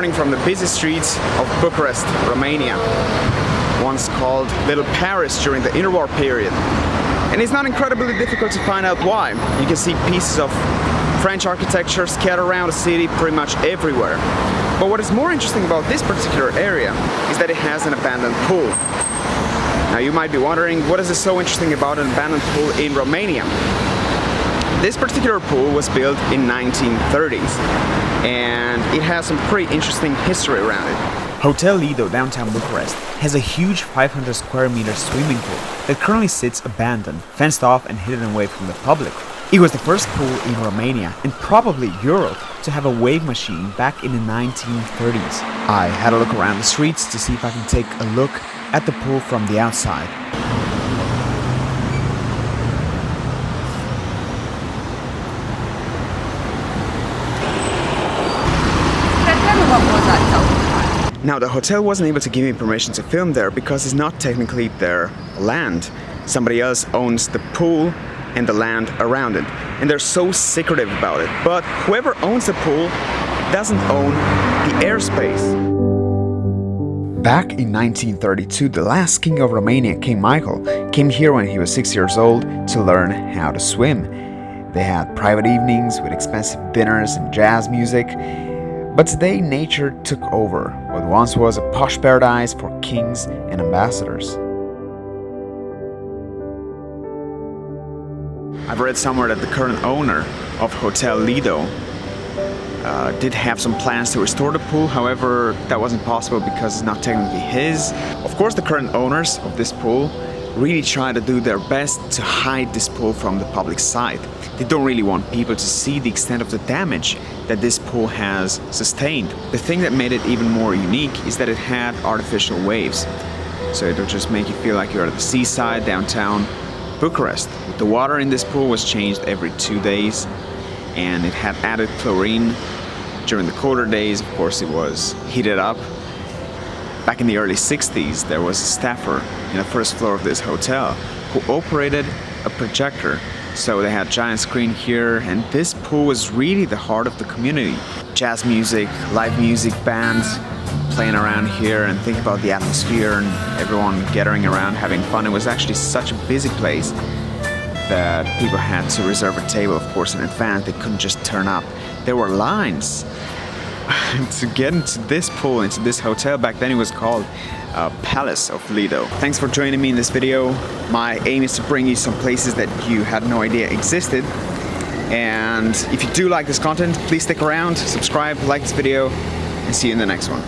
returning from the busy streets of Bucharest, Romania, once called Lido Palace during the interwar period. And it's not incredibly difficult to find out why. You can see pieces of French architecture scattered around the city pretty much everywhere. But what is more interesting about this particular area is that it has an abandoned pool. Now you might be wondering, what is so interesting about an abandoned pool in Romania? This particular pool was built in 1930s and it has some pretty interesting history around it. Hotel Lido, downtown Bucharest, has a huge 500 square meter swimming pool that currently sits abandoned, fenced off and hidden away from the public. It was the first pool in Romania and probably Europe to have a wave machine back in the 1930s. I had a look around the streets to see if I can take a look at the pool from the outside. Now the hotel wasn't able to give me permission to film there because it's not technically their land. Somebody else owns the pool and the land around it, and they're so secretive about it. But whoever owns the pool doesn't own the airspace. Back in 1932, the last king of Romania, King Michael, came here when he was 6 years old to learn how to swim. They had private evenings with expensive dinners and jazz music. But today nature took over what once was a posh paradise for kings and ambassadors. I've read somewhere that the current owner of Hotel Lido did have some plans to restore the pool. However, that wasn't possible because it's not technically his. Of course, the current owners of this pool really try to do their best to hide this pool from the public sight. They don't really want people to see the extent of the damage that this pool has sustained. The thing that made it even more unique is that it had artificial waves. So it'll just make you feel like you're at the seaside downtown Bucharest. The water in this pool was changed every 2 days and it had added chlorine. During the colder days, of course, it was heated up. Back in the early 60s, there was a staffer in the first floor of this hotel who operated a projector. So they had a giant screen here, and this pool was really the heart of the community. Jazz music, live music, bands playing around here, and think about the atmosphere and everyone gathering around having fun. It was actually such a busy place that people had to reserve a table, of course, in advance. They couldn't just turn up. There were lines to get into this pool, into this hotel. Back then it was called Palace of Lido. Thanks for joining me in this video. My aim is to bring you some places that you had no idea existed. And if you do like this content, please stick around, subscribe, like this video, and see you in the next one.